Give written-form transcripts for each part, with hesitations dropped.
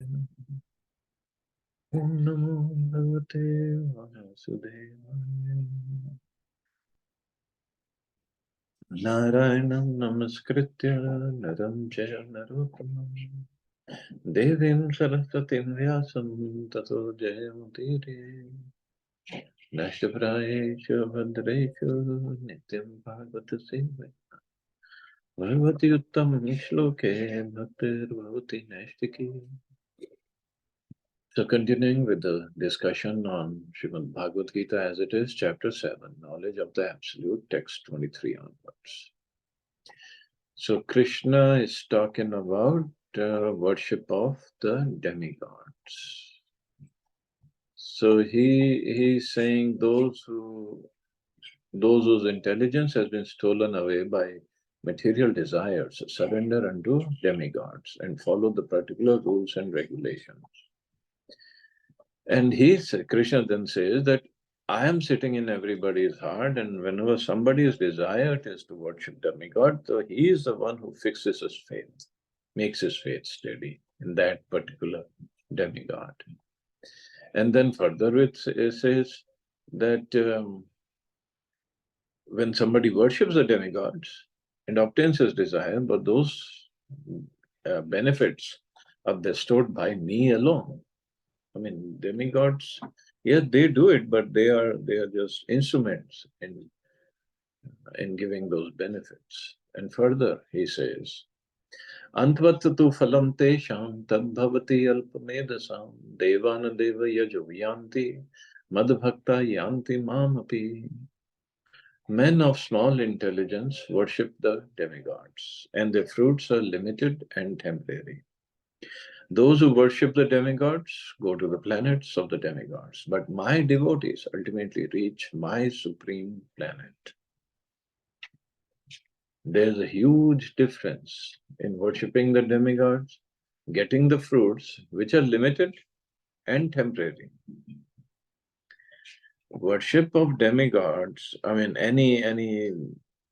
Om Namo Bhagavate Vasudevaya. Narayanam Namaskritya Naram Jaya Narottamam Devim Saraswatim Vyasam Tato Jayamudire Nashtaprayeshu Bhadreshu Nityam Bhagavata Sevaya Bhagavati Uttam Shloke Bhaktir Bhavati Nashtaki. So continuing with the discussion on Srimad Bhagavad Gita as it is, chapter 7, knowledge of the absolute, text 23 onwards. So Krishna is talking about worship of the demigods. So he's saying those whose intelligence has been stolen away by material desires surrender unto demigods and follow the particular rules and regulations. And Krishna then says that I am sitting in everybody's heart, and whenever somebody's desire is to worship demigod, so he is the one who fixes his faith, makes his faith steady in that particular demigod. And then further it says that when somebody worships the demigods and obtains his desire, but those benefits are bestowed by me alone. I mean, demigods, yes, they do it, but they are just instruments in giving those benefits. And further, he says, Antvatatu phalam tesham tadbhavati alpamedasam devana deva yajo yanti madbhakta yanti mamapi. Men of small intelligence worship the demigods, and their fruits are limited and temporary. Those who worship the demigods go to the planets of the demigods, but my devotees ultimately reach my supreme planet. There's a huge difference in worshipping the demigods, getting the fruits which are limited and temporary. Worship of demigods, I mean, any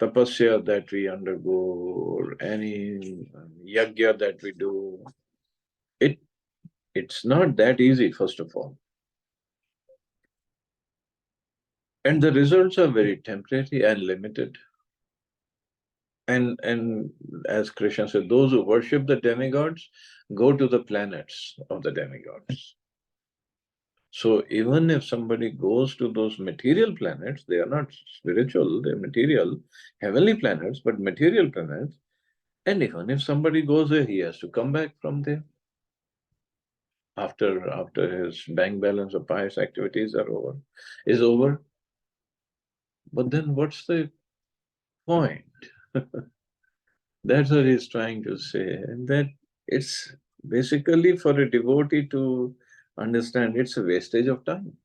tapasya that we undergo, or any yajna that we do, it's not that easy, first of all. And the results are very temporary and limited. And as Krishna said, those who worship the demigods go to the planets of the demigods. So even if somebody goes to those material planets, they are not spiritual, they're material, heavenly planets, but material planets. And even if somebody goes there, he has to come back from there after his bank balance of pious activities is over. But then what's the point? That's what he's trying to say. And that it's basically for a devotee to understand it's a wastage of time.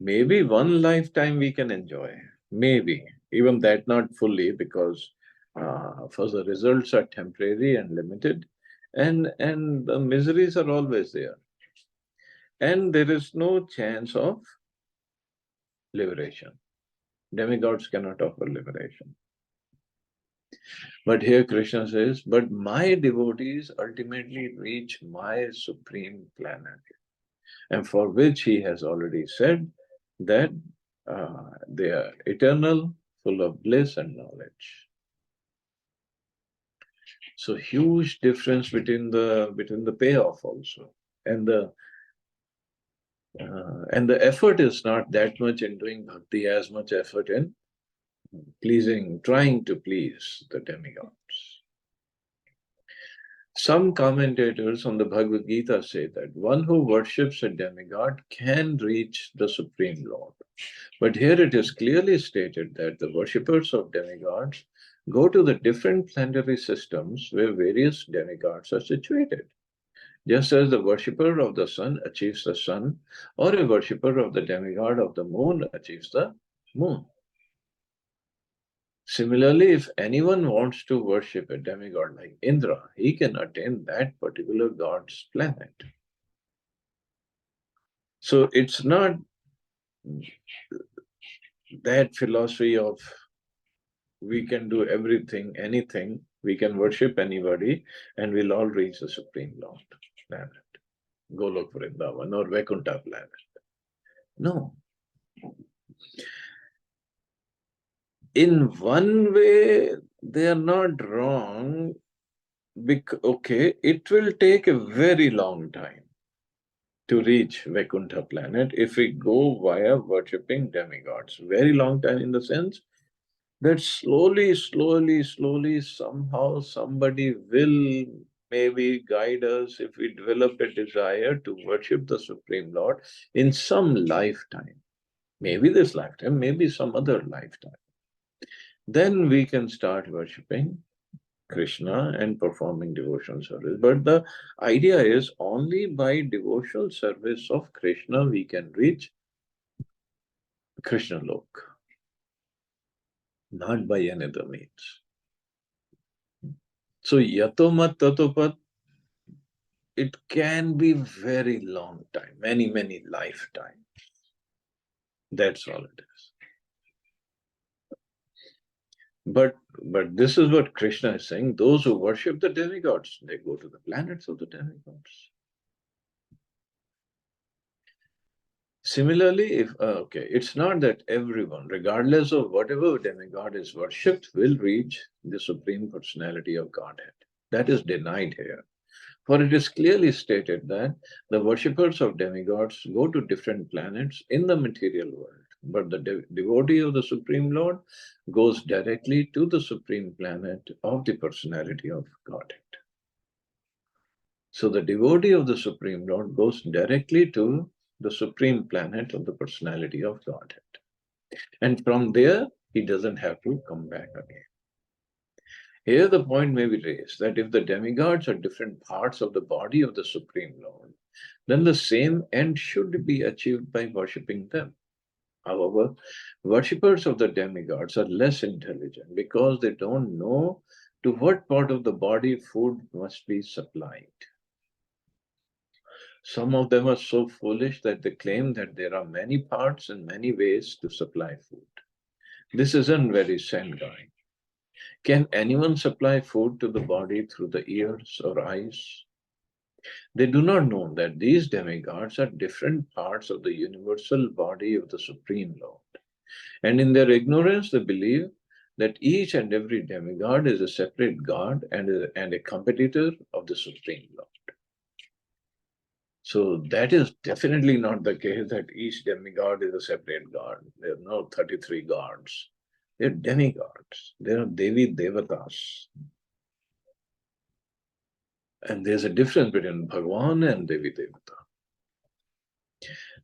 Maybe one lifetime we can enjoy. Maybe. Even that not fully, because for the results are temporary and limited. And the miseries are always there. And there is no chance of liberation. Demigods cannot offer liberation. But here Krishna says, but my devotees ultimately reach my supreme planet, and for which he has already said that they are eternal, full of bliss and knowledge. So huge difference between the payoff also, and the effort is not that much in doing bhakti as much effort in trying to please the demigods. Some commentators on the Bhagavad Gita say that one who worships a demigod can reach the Supreme Lord. But here it is clearly stated that the worshippers of demigods go to the different planetary systems where various demigods are situated. Just as the worshipper of the sun achieves the sun, or a worshipper of the demigod of the moon achieves the moon. Similarly, if anyone wants to worship a demigod like Indra, he can attain that particular god's planet. So it's not that philosophy of we can do everything, anything, we can worship anybody, and we'll all reach the Supreme Lord. planet, Golok Vrindavan or Vaikuntha planet. No. In one way, they are not wrong. Okay, it will take a very long time to reach Vaikuntha planet if we go via worshipping demigods. Very long time in the sense that slowly, somehow somebody will maybe guide us if we develop a desire to worship the Supreme Lord in some lifetime. Maybe this lifetime, maybe some other lifetime. Then we can start worshipping Krishna and performing devotional service. But the idea is only by devotional service of Krishna we can reach Krishna Lok, not by any other means. So Yatomat Tatopat, it can be very long time, many lifetimes. That's all it is. But this is what Krishna is saying. Those who worship the demigods, they go to the planets of the demigods. Similarly, if it's not that everyone, regardless of whatever demigod is worshipped, will reach the Supreme Personality of Godhead. That is denied here. For it is clearly stated that the worshippers of demigods go to different planets in the material world, but the devotee of the Supreme Lord goes directly to the Supreme Planet of the Personality of Godhead. So the devotee of the Supreme Lord goes directly to the Supreme Planet of the Personality of Godhead. And from there, he doesn't have to come back again. Here the point may be raised that if the demigods are different parts of the body of the Supreme Lord, then the same end should be achieved by worshipping them. However, worshippers of the demigods are less intelligent because they don't know to what part of the body food must be supplied. Some of them are so foolish that they claim that there are many parts and many ways to supply food. This isn't very Sengai. Can anyone supply food to the body through the ears or eyes? They do not know that these demigods are different parts of the universal body of the Supreme Lord. And in their ignorance, they believe that each and every demigod is a separate god and a competitor of the Supreme Lord. So that is definitely not the case that each demigod is a separate god. There are no 33 gods. They're demigods. They are Devi Devatas. And there's a difference between Bhagwan and Devi Devata.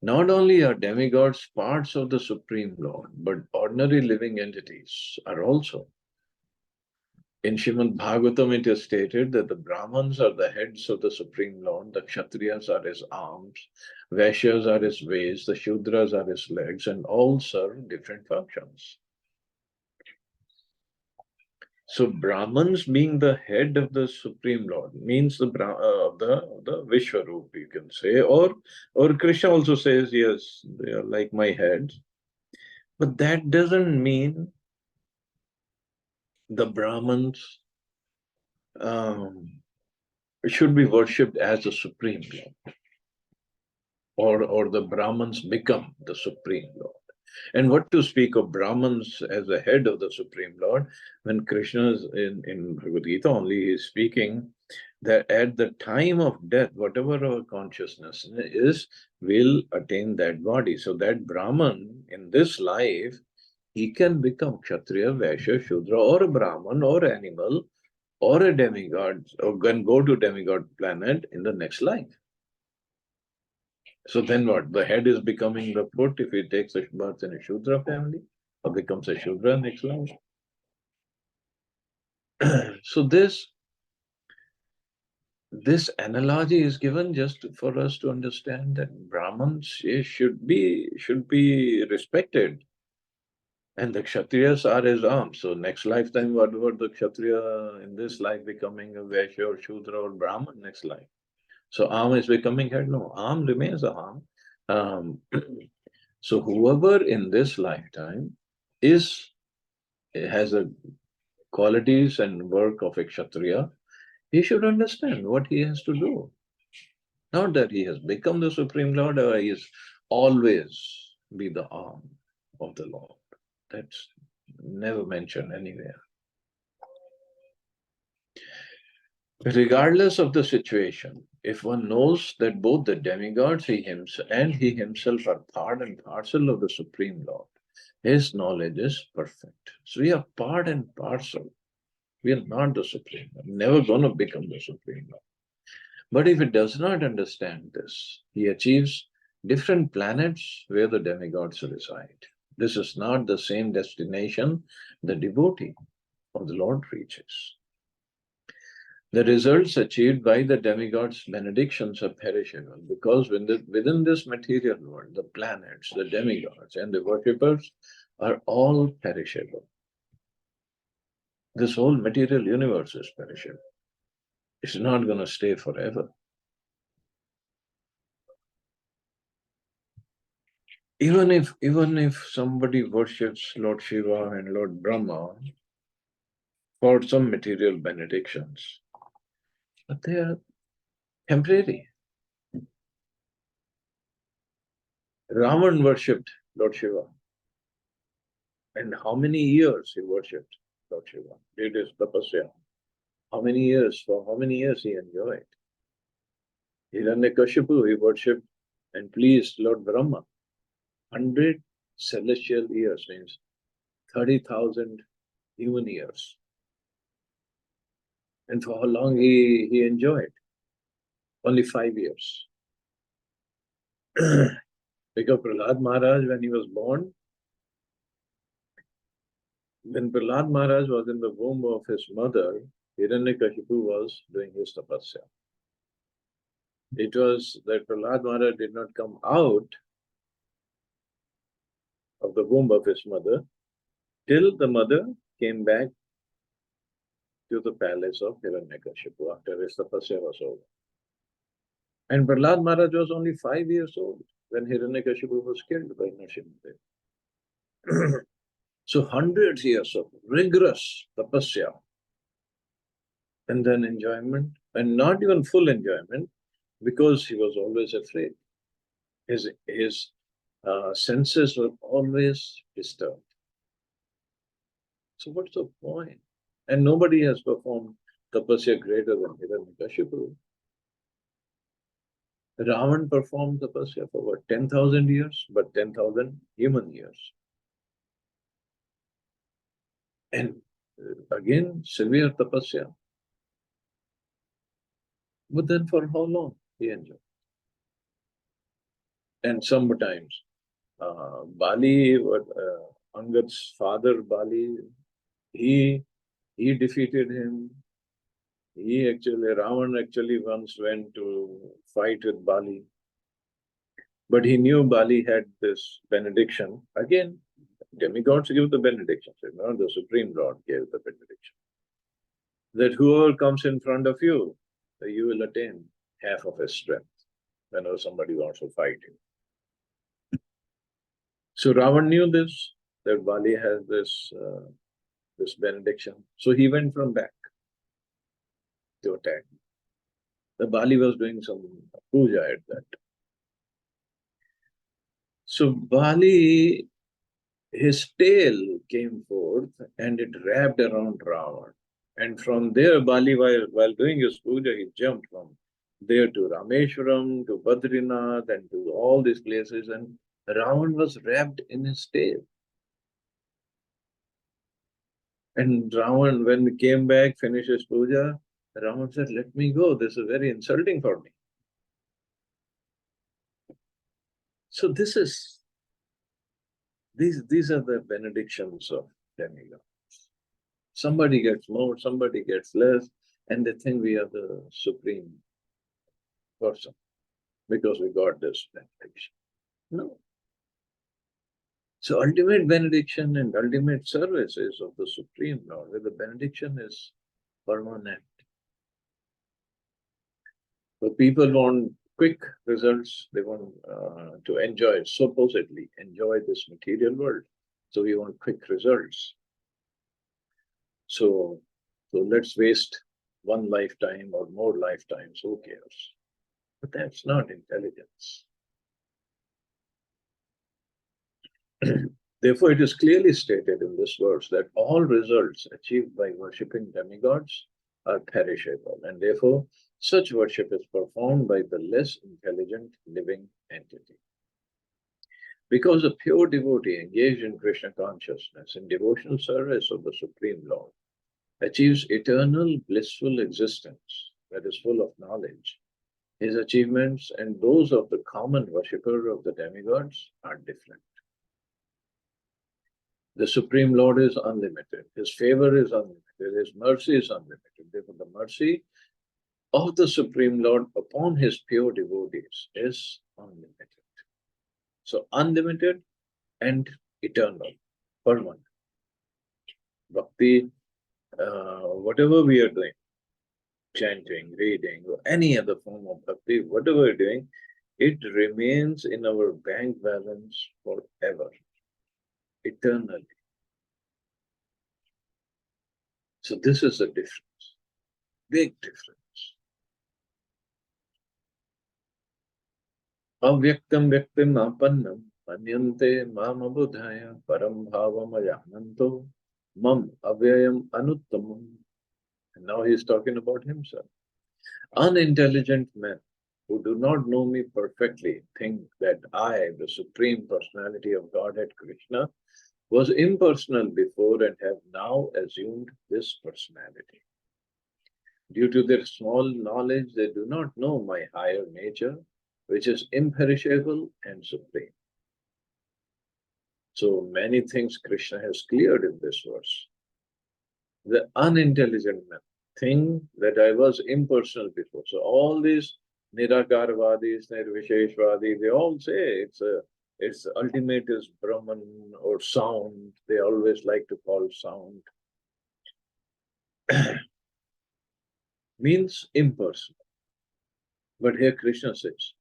Not only are demigods parts of the Supreme Lord, but ordinary living entities are also. In Srimad Bhagavatam, it is stated that the Brahmins are the heads of the Supreme Lord, the Kshatriyas are his arms, Vaishyas are his waist, the Shudras are his legs, and all serve different functions. So Brahmins being the head of the Supreme Lord means the Vishwarup, you can say, or Krishna also says, yes, they are like my heads. But that doesn't mean the Brahmins should be worshipped as the Supreme Lord, or the Brahmins become the Supreme Lord. And what to speak of Brahmins as the head of the Supreme Lord, when Krishna is in Bhagavad Gita only is speaking that at the time of death, whatever our consciousness is, will attain that body. So that Brahman in this life, he can become Kshatriya, Vaishya, Shudra, or a Brahman, or animal, or a demigod, or can go to demigod planet in the next life. So then what? The head is becoming the foot if he takes a birth in a Shudra family, or becomes a Shudra next life. So this analogy is given just for us to understand that Brahmins should be respected. And the Kshatriyas are his arms. So next lifetime, whatever the Kshatriya in this life becoming a Vaishya or Shudra or Brahman next life. So arm is becoming head. No, arm remains a arm. So whoever in this lifetime has a qualities and work of a Kshatriya, he should understand what he has to do. Not that he has become the Supreme Lord or he is always be the arm of the Lord. That's never mentioned anywhere. Regardless of the situation, if one knows that both the demigods he himself and he himself are part and parcel of the Supreme Lord, his knowledge is perfect. So we are part and parcel. We are not the Supreme Lord, never going to become the Supreme Lord. But if he does not understand this, he achieves different planets where the demigods reside. This is not the same destination the devotee of the Lord reaches. The results achieved by the demigods' benedictions are perishable because within this material world, the planets, the demigods, and the worshippers are all perishable. This whole material universe is perishable. It's not going to stay forever. Even if somebody worships Lord Shiva and Lord Brahma for some material benedictions, but they are temporary. Ravan worshipped Lord Shiva. And how many years he worshipped Lord Shiva? Did his tapasya. How many years? For how many years he enjoyed? Hiranyakashipu, he worshipped and pleased Lord Brahma. 100 celestial years means 30,000 human years. And for how long he enjoyed? Only 5 years. Because Prahlad Maharaj, when he was born, when Prahlad Maharaj was in the womb of his mother, Hiranyakashipu was doing his tapasya. It was that Prahlad Maharaj did not come out of the womb of his mother till the mother came back to the palace of Hiranyakashipu after his tapasya was over. And Prahlad Maharaj was only 5 years old when Hiranyakashipu was killed by Nrsimhadev. So hundreds years of rigorous tapasya and then enjoyment, and not even full enjoyment, because he was always afraid. His senses were always disturbed. So what's the point? And nobody has performed tapasya greater than Hiranyakashipu. Ravan performed tapasya for what, 10,000 years, but 10,000 human years. And again, severe tapasya. But then for how long he enjoyed? And sometimes Bali, Angad's father Bali, he defeated him. Ravan actually once went to fight with Bali. But he knew Bali had this benediction. Again, demigods give the benediction. Not the Supreme Lord gave the benediction. That whoever comes in front of you, you will attain half of his strength whenever somebody wants to fight you. So Ravan knew this, that Bali has this benediction. So he went from back to attack. The Bali was doing some puja at that. So Bali, his tail came forth and it wrapped around Ravan. And from there, Bali, while doing his puja, he jumped from there to Rameshwaram, to Badrinath, and to all these places. And Ravan was wrapped in his tail. And Ravan, when he came back, finished his puja, Ravan said, "Let me go. This is very insulting for me." So these are the benedictions of demigods. Somebody gets more, somebody gets less, and they think we are the supreme person because we got this benediction. No. So ultimate benediction and ultimate service is of the Supreme Lord, where the benediction is permanent. But people want quick results. They want to enjoy, supposedly enjoy this material world. So we want quick results. So let's waste one lifetime or more lifetimes. Who cares? But that's not intelligence. Therefore, it is clearly stated in this verse that all results achieved by worshipping demigods are perishable, and therefore such worship is performed by the less intelligent living entity. Because a pure devotee engaged in Krishna consciousness in devotional service of the Supreme Lord achieves eternal blissful existence that is full of knowledge. His achievements and those of the common worshipper of the demigods are different. The Supreme Lord is unlimited. His favor is unlimited. His mercy is unlimited. Therefore, the mercy of the Supreme Lord upon his pure devotees is unlimited. So, unlimited and eternal, permanent. Bhakti, whatever we are doing, chanting, reading, or any other form of bhakti, whatever we're doing, it remains in our bank balance forever, eternally. So this is a difference, big difference. Avyaktam vyaktim apannam manyante mam abudhaya param bhavam ayananto mam avyayam anuttamam. And now he is talking about himself. Unintelligent men who do not know me perfectly think that I, the Supreme Personality of Godhead Krishna, was impersonal before and have now assumed this personality. Due to their small knowledge, they do not know my higher nature, which is imperishable and supreme. So many things Krishna has cleared in this verse. The unintelligent man think that I was impersonal before. So all these Nirakarvadis, Nirvisheshvadis, they all say it's ultimate is Brahman or sound. They always like to call sound. Means impersonal. But here Krishna says,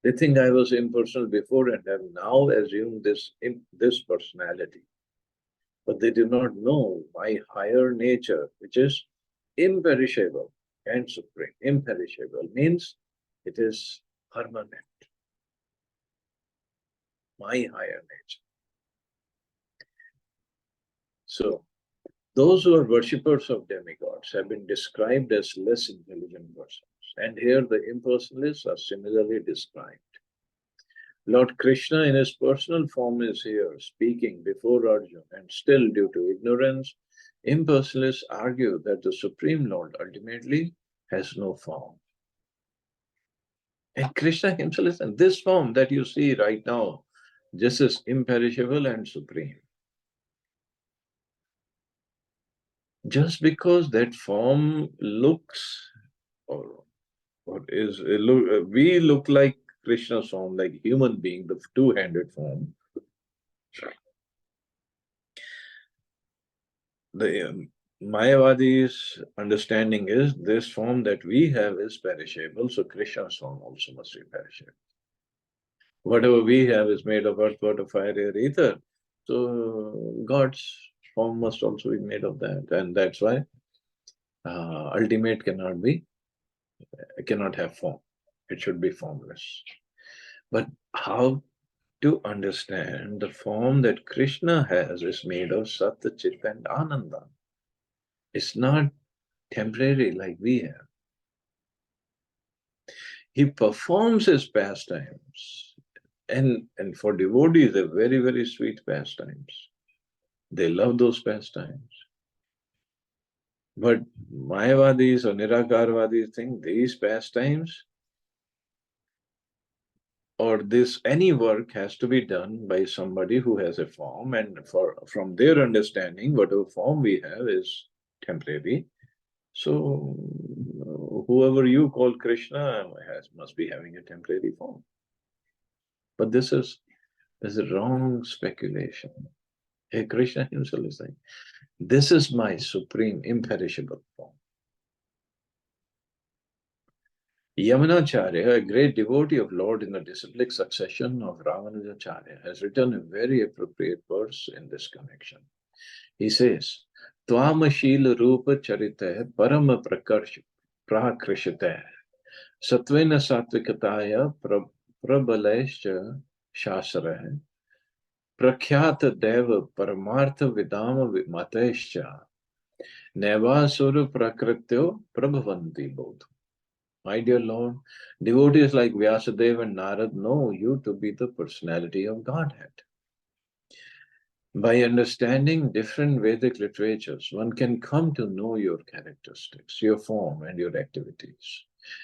they think I was impersonal before and have now assumed this personality. But they do not know my higher nature, which is imperishable and supreme. Imperishable means it is permanent. My higher nature. So, those who are worshippers of demigods have been described as less intelligent persons. And here the impersonalists are similarly described. Lord Krishna in his personal form is here speaking before Arjuna, and still due to ignorance, impersonalists argue that the Supreme Lord ultimately has no form. And Krishna himself is in this form that you see right now, just as imperishable and supreme. Just because that form looks or is we look like Krishna's form, like human being, the two-handed form. The Mayavadi's understanding is this form that we have is perishable, so Krishna's form also must be perishable. Whatever we have is made of earth, water, fire, air, ether. So God's form must also be made of that, and that's why ultimate cannot have form. It should be formless. But how to understand the form that Krishna has is made of Satya, Chit and Ananda. It's not temporary like we have. He performs his pastimes, and for devotees, they're very, very sweet pastimes. They love those pastimes. But Mayavadis or Nirakarvadis think these pastimes or any work has to be done by somebody who has a form, and from their understanding, whatever form we have is temporary. So whoever you call Krishna must be having a temporary form. But this is a wrong speculation. Hey, Krishna himself is saying, this is my supreme imperishable form. Yamunacharya, a great devotee of Lord in the disciplic succession of Ramanujacharya, has written a very appropriate verse in this connection. He says, Tvamashila Rupa Charita Parama Prakrishita Satvena Satvikataya Prabalaischa Shasra Prakhyata Deva Paramartha Vidama Matescha Nevasura Prakrityo Prabhavanti both. My dear Lord, devotees like Vyasadeva and Narad know you to be the personality of Godhead. By understanding different Vedic literatures, one can come to know your characteristics, your form, and your activities.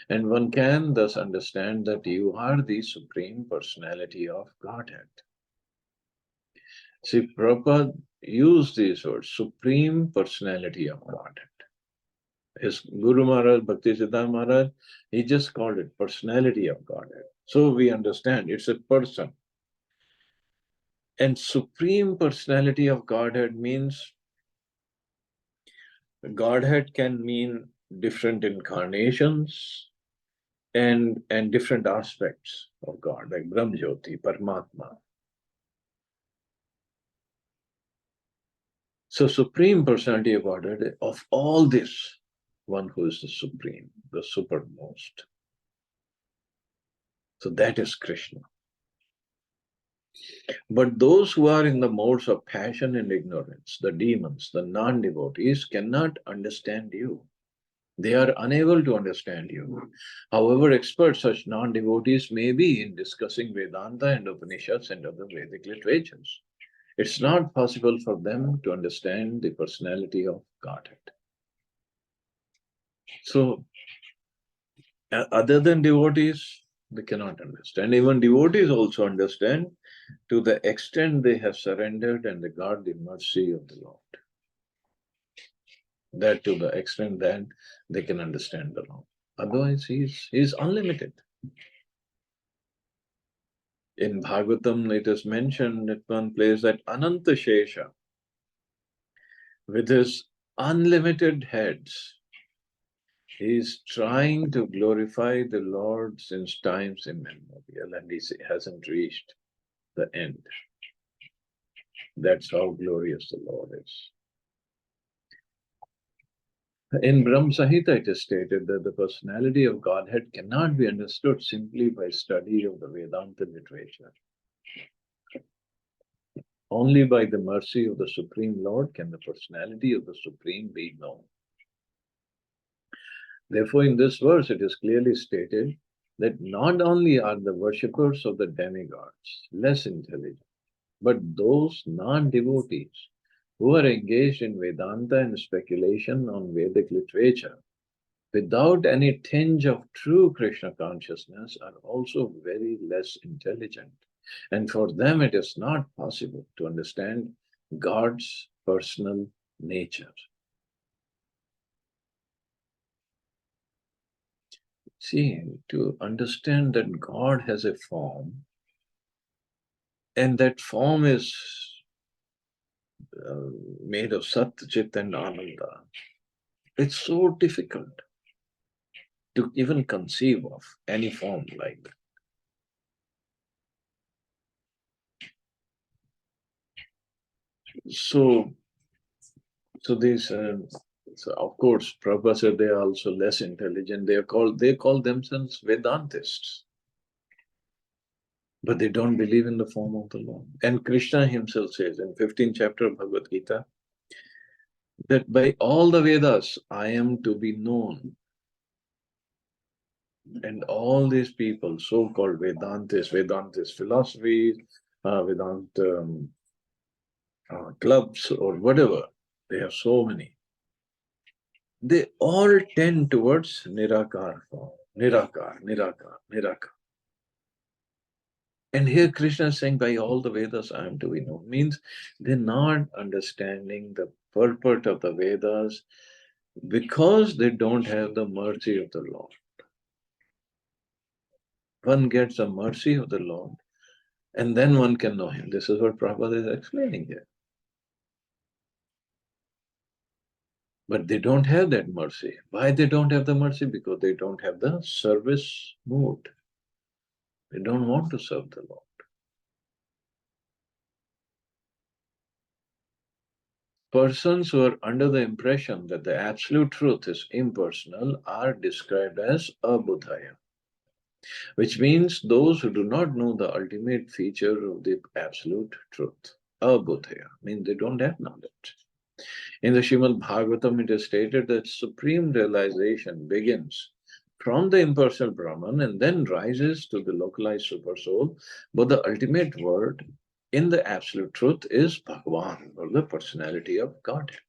And one can thus understand that you are the Supreme Personality of Godhead. See, Prabhupada used these words, Supreme Personality of Godhead. His Guru Maharaj, Bhaktisiddhanta Maharaj, he just called it Personality of Godhead. So we understand it's a person. And Supreme Personality of Godhead means Godhead can mean different incarnations and different aspects of God, like Brahmjyoti, Paramatma. So Supreme Personality of Godhead, of all this, one who is the Supreme, the Supermost. So that is Krishna. But those who are in the modes of passion and ignorance, the demons, the non-devotees, cannot understand you. They are unable to understand you. However expert such non-devotees may be in discussing Vedanta and Upanishads and other Vedic literatures, it's not possible for them to understand the personality of Godhead. So, other than devotees, they cannot understand. Even devotees also understand to the extent they have surrendered and they got the mercy of the Lord. That to the extent that they can understand the Lord. Otherwise, he is unlimited. In Bhagavatam, it is mentioned at one place that Ananta Shesha, with his unlimited heads, he is trying to glorify the Lord since times immemorial, and he hasn't reached the end. That's how glorious the Lord is. In Brahma Samhita, it is stated that the personality of Godhead cannot be understood simply by study of the Vedanta literature. Only by the mercy of the Supreme Lord can the personality of the Supreme be known. Therefore, in this verse, it is clearly stated that not only are the worshippers of the demigods less intelligent, but those non-devotees who are engaged in Vedanta and speculation on Vedic literature without any tinge of true Krishna consciousness are also very less intelligent. And for them, it is not possible to understand God's personal nature. See, to understand that God has a form, and that form is made of Sat, Chit, and Ananda, it's so difficult to even conceive of any form like that. So these, so of course, Prabhupada said they are also less intelligent. They call themselves Vedantists, but they don't believe in the form of the Lord. And Krishna himself says in 15th chapter of Bhagavad Gita that by all the Vedas I am to be known. And all these people, so-called Vedantist philosophies, Vedanta clubs or whatever, they have so many. They all tend towards Nirakar form. Nirakar, Nirakar, Nirakar. And here Krishna is saying, by all the Vedas I am to be known, means they're not understanding the purport of the Vedas because they don't have the mercy of the Lord. One gets the mercy of the Lord, and then one can know him. This is what Prabhupada is explaining here. But they don't have that mercy. Why they don't have the mercy? Because they don't have the service mood. They don't want to serve the Lord. Persons who are under the impression that the absolute truth is impersonal are described as abudhaya. which means those who do not know the ultimate feature of the absolute truth. Abudhaya means they don't have knowledge. In the Srimad Bhagavatam, it is stated that supreme realization begins from the impersonal Brahman and then rises to the localized supersoul. But the ultimate word in the absolute truth is Bhagavan, or the personality of Godhead.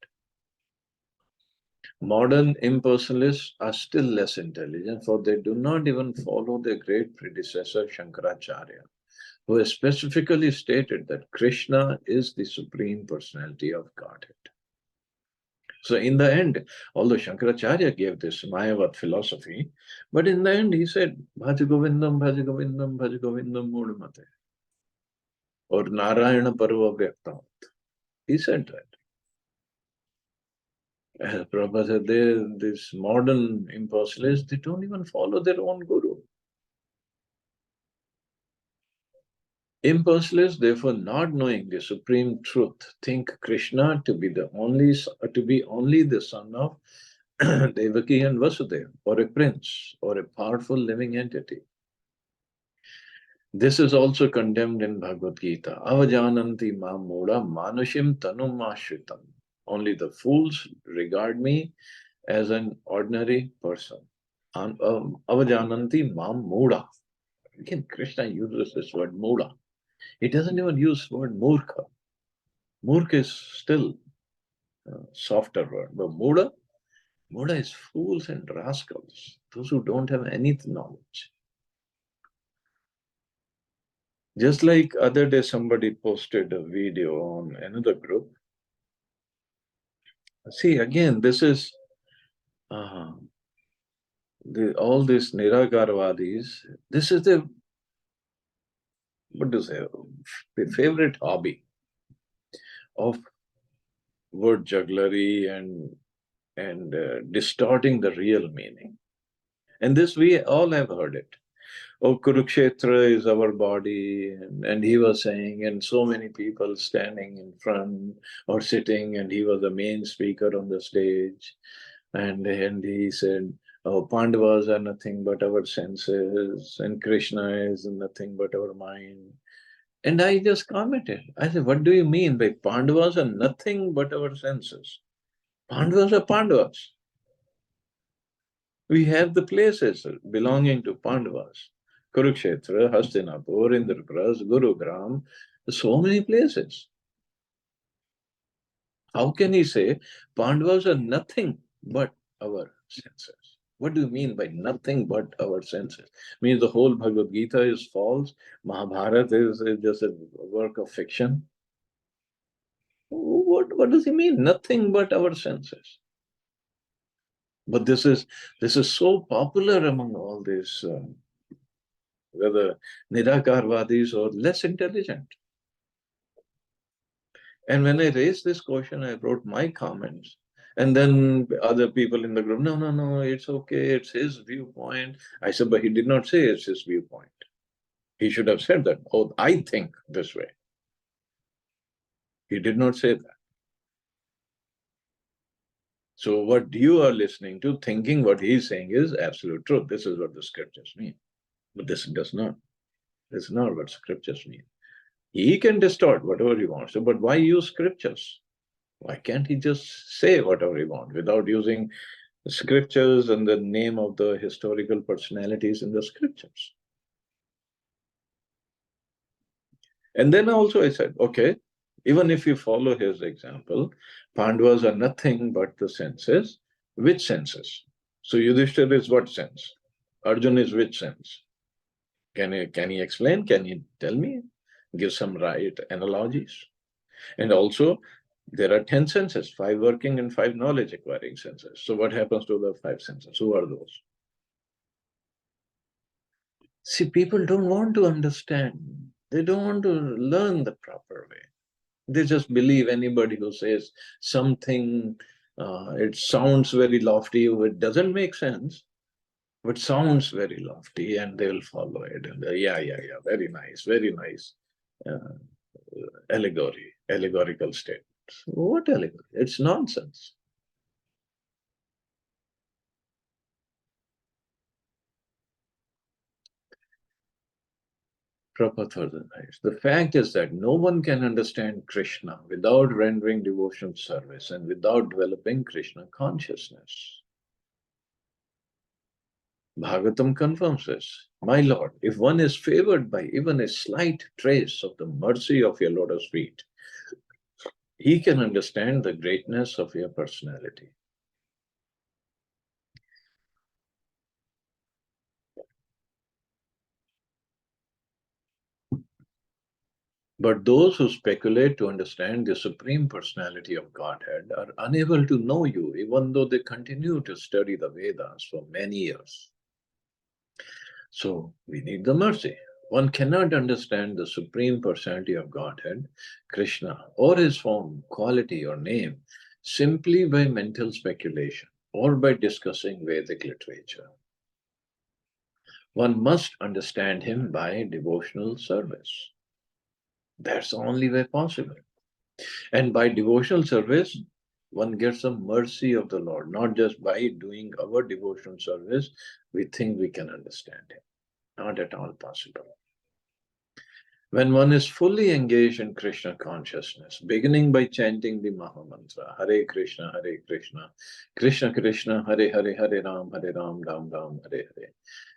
Modern impersonalists are still less intelligent, for they do not even follow their great predecessor Shankaracharya, who has specifically stated that Krishna is the supreme personality of Godhead. So in the end, although Shankaracharya gave this Mayavad philosophy, but in the end he said, Bhaj Govindam, Bhaj Govindam, Bhaj Govindam Mudamate, or Narayana Parva Vyaktamat. He said that. As Prabhupada said, these modern impersonalists, they don't even follow their own guru. Impersonalists, therefore, not knowing the supreme truth, think Krishna to be only the son of Devaki and Vasudeva, or a prince, or a powerful living entity. This is also condemned in Bhagavad Gita. Avajananti ma moda manushim tanum ashritam. Only the fools regard me as an ordinary person. Avajananti ma moda. Again, Krishna uses this word moda. He doesn't even use the word murkha. Murkha is still a softer word. But moda is fools and rascals, those who don't have any knowledge. Just like other day somebody posted a video on another group. See, again, this is all these Nirakarvadis, this is the favorite hobby of word jugglery and distorting the real meaning. And this we all have heard it. Oh, Kurukshetra is our body, and he was saying, and so many people standing in front or sitting, and he was the main speaker on the stage, and he said, oh, Pandavas are nothing but our senses, and Krishna is nothing but our mind. And I just commented, I said, what do you mean by Pandavas are nothing but our senses? Pandavas are Pandavas. We have the places belonging to Pandavas. Kurukshetra, Hastinapur, Indrapras, Gurugram, so many places. How can he say Pandavas are nothing but our senses? What do you mean by nothing but our senses? Means the whole Bhagavad Gita is false, Mahabharata is just a work of fiction. What does he mean? Nothing but our senses. But this is so popular among all these whether Nirakarvadis or less intelligent. And when I raised this question, I wrote my comments. And then other people in the group, no, it's okay, it's his viewpoint. I said, but he did not say it's his viewpoint. He should have said that, oh, I think this way. He did not say that. So what you are listening to, thinking what he's saying is absolute truth. This is what the scriptures mean. But this does not. This is not what scriptures mean. He can distort whatever he wants to, but why use scriptures? Why can't he just say whatever he wants without using the scriptures and the name of the historical personalities in the scriptures? And then also I said, okay, even if you follow his example, Pandavas are nothing but the senses. Which senses? So Yudhishthira is what sense? Arjun is which sense? Can he explain? Can he tell me? Give some right analogies. And also, there are 10 senses, 5 working and 5 knowledge acquiring senses. So what happens to the 5 senses? Who are those? See, people don't want to understand. They don't want to learn the proper way. They just believe anybody who says something, it sounds very lofty, it doesn't make sense, but sounds very lofty, and they'll follow it. And yeah, very nice, allegorical statements. What allegory? It's nonsense. Proper thousand eyes. The fact is that no one can understand Krishna without rendering devotional service and without developing Krishna consciousness. Bhagavatam confirms this. My Lord, if one is favored by even a slight trace of the mercy of your lotus feet, he can understand the greatness of your personality. But those who speculate to understand the Supreme Personality of Godhead are unable to know you, even though they continue to study the Vedas for many years. So we need the mercy. One cannot understand the Supreme Personality of Godhead, Krishna, or his form, quality, or name simply by mental speculation or by discussing Vedic literature. One must understand him by devotional service. That's the only way possible. And by devotional service, one gets the mercy of the Lord, not just by doing our devotional service, we think we can understand him. Not at all possible. When one is fully engaged in Krishna consciousness, beginning by chanting the Mahamantra, Hare Krishna, Krishna Krishna, Hare Hare, Hare Ram, Ram Ram, Hare Hare,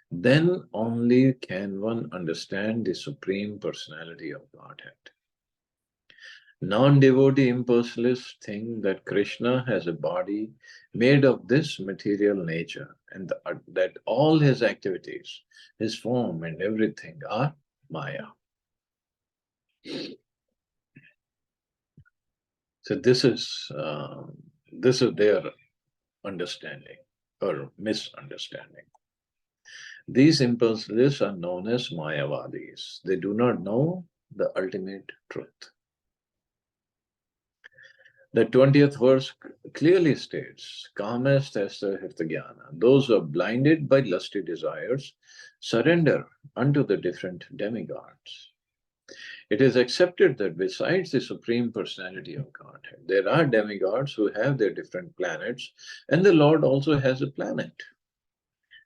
then only can one understand the Supreme Personality of Godhead. Non-devotee impersonalists think that Krishna has a body made of this material nature and that all his activities, his form and everything are Maya. So this is their understanding or misunderstanding. These impersonalists are known as Mayavadis. They do not know the ultimate truth. The 20th verse clearly states, Kamastasta Hirtagyana, those who are blinded by lusty desires surrender unto the different demigods. It is accepted that besides the Supreme Personality of Godhead, there are demigods who have their different planets, and the Lord also has a planet.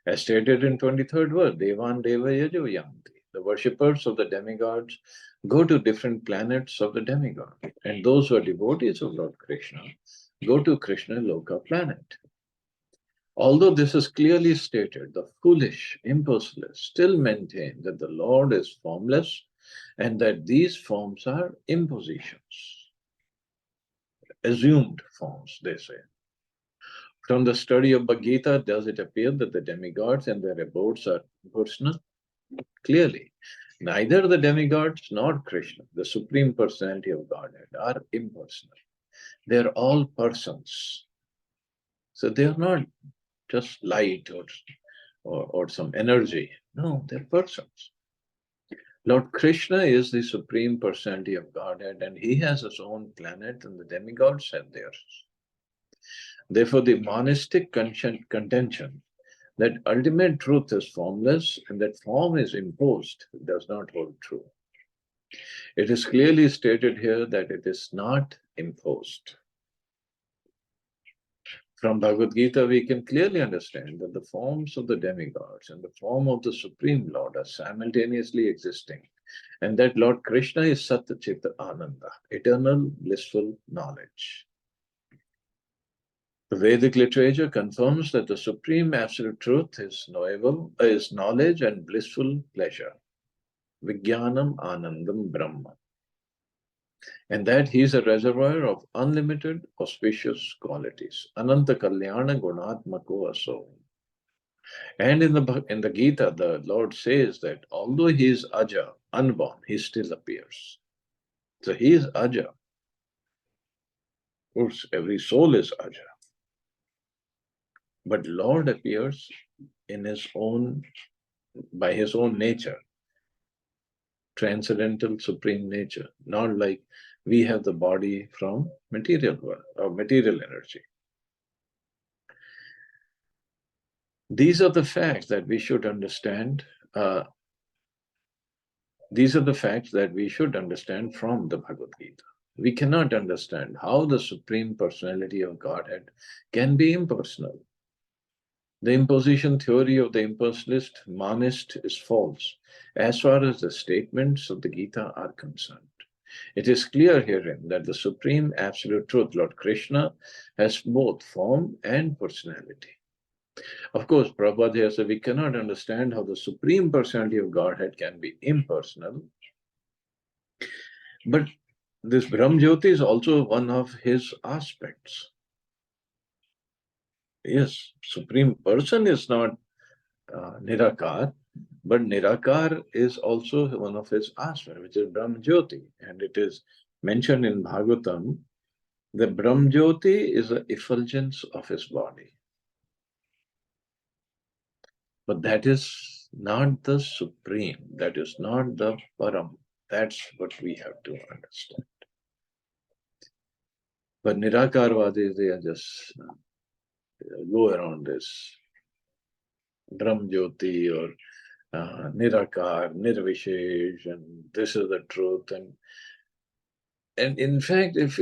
As stated in 23rd verse, Devan Deva Yajo Yanti. The worshippers of the demigods go to different planets of the demigod, and those who are devotees of Lord Krishna go to Krishna Loka planet. Although this is clearly stated, the foolish impersonalists still maintain that the Lord is formless and that these forms are impositions, assumed forms, they say. From the study of Bhagavad Gita, does it appear that the demigods and their abodes are personal? Clearly, neither the demigods nor Krishna, the Supreme Personality of Godhead, are impersonal. They are all persons. So they are not just light or some energy. No, they're persons. Lord Krishna is the Supreme Personality of Godhead, and he has his own planet, and the demigods have theirs. Therefore, the monastic contention that ultimate truth is formless and that form is imposed does not hold true. It is clearly stated here that it is not imposed. From Bhagavad Gita, we can clearly understand that the forms of the demigods and the form of the Supreme Lord are simultaneously existing, and that Lord Krishna is Satchitta Ananda, eternal blissful knowledge. The Vedic literature confirms that the Supreme Absolute Truth is knowable, is knowledge and blissful pleasure, Vijnanam Anandam Brahma, and that he is a reservoir of unlimited auspicious qualities, Ananta Kalyana Gunatmako Aso. And in the Gita, the Lord says that although he is Aja, unborn, he still appears. So he is Aja. Of course, every soul is Aja. But Lord appears in his own, by his own nature, transcendental supreme nature, not like we have the body from material world or material energy. These are the facts that we should understand. These are the facts that we should understand from the Bhagavad Gita. We cannot understand how the Supreme Personality of Godhead can be impersonal. The imposition theory of the impersonalist monist is false as far as the statements of the Gita are concerned. It is clear herein that the Supreme Absolute Truth, Lord Krishna, has both form and personality. Of course, Prabhupada here said we cannot understand how the Supreme Personality of Godhead can be impersonal. But this Brahmjyoti is also one of his aspects. Yes, Supreme Person is not Nirakar, but Nirakar is also one of his aspects, which is Brahmjyoti. And it is mentioned in Bhagavatam, the Brahmjyoti is the effulgence of his body. But that is not the Supreme, that is not the Param. That's what we have to understand. But Nirakarvadis, they are just go around this Brahmjyoti or Nirakar, Nirvishesh, and this is the truth. And in fact, if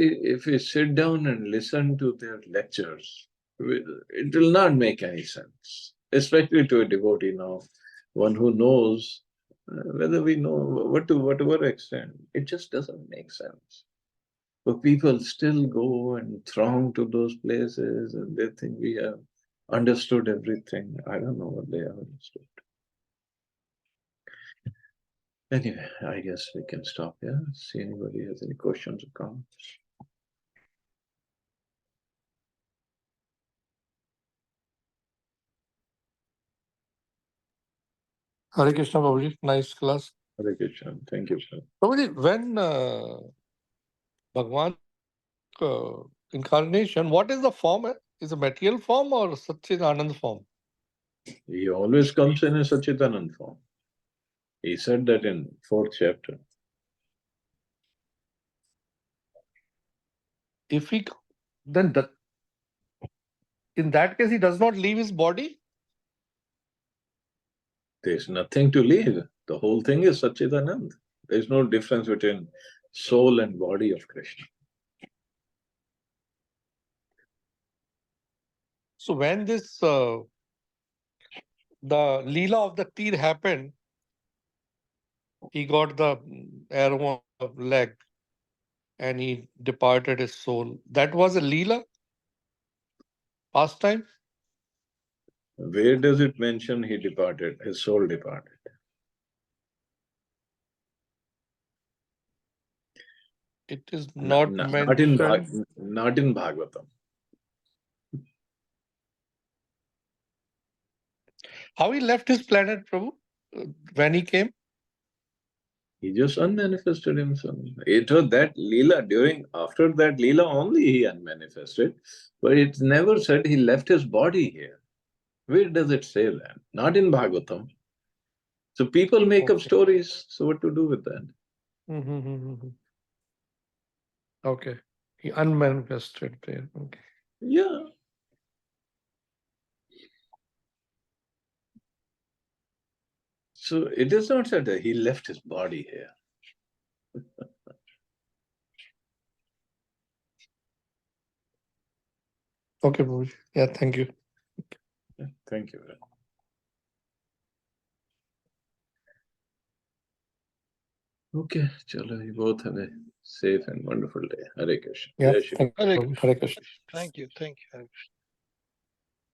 we sit down and listen to their lectures, it will not make any sense, especially to a devotee now, one who knows whether we know what to whatever extent, it just doesn't make sense. But people still go and throng to those places and they think we have understood everything. I don't know what they have understood. Anyway, I guess we can stop here. See anybody has any questions or comments. Hare Krishna, Prabhuji. Nice class. Hare Krishna. Thank you, sir. Prabhuji, when Bhagwan incarnation, what is the form? Is a material form or Satchidanand form? He always comes in a Satchitanand form. He said that in 4th chapter. If he then in that case he does not leave his body? There's nothing to leave. The whole thing is Satchitanand. There's no difference between soul and body of Krishna. So when this the Leela of the Tir happened, he got the arrow of leg and he departed his soul. That was a Leela? Past time? Where does it mention he departed, his soul departed? It is not mentioned. Not in Bhagavatam. How he left his planet, Prabhu, when he came? He just unmanifested himself. It was that Leela, after that Leela only he unmanifested. But it never said he left his body here. Where does it say that? Not in Bhagavatam. So people make up stories. So what to do with that? Okay. He unmanifested there. Okay. Yeah. So it is not said that he left his body here. Okay, Prabhuji. Yeah, thank you. Thank you. Okay, chalo, you both have a safe and wonderful day. Hare Krishna. Yeah, Jai Shri thank you. Hare Krishna. Thank you. Thank you. Hare Krishna.